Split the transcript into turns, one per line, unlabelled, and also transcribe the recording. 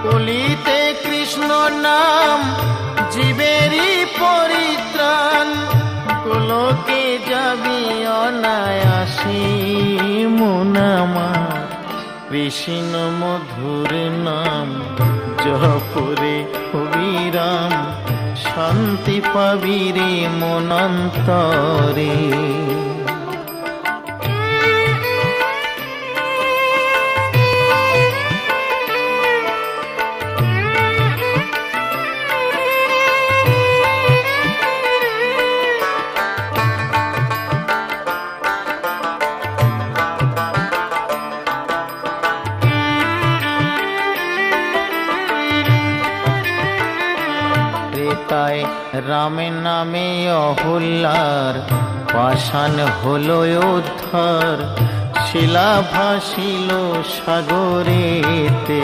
কলিতে কৃষ্ণ নাম জীবেরই পরিত্রাণ, গোলকে যাবি অনায়াসে মন আমার। কৃষ্ণ মধুর নাম জপরে অবিরাম, শান্তি পাবি রে মন অন্তরে। তাই রামের নামে অহল্যার পাষাণ হলো উদ্ধার, শিলা ভাসিল সাগরেতে।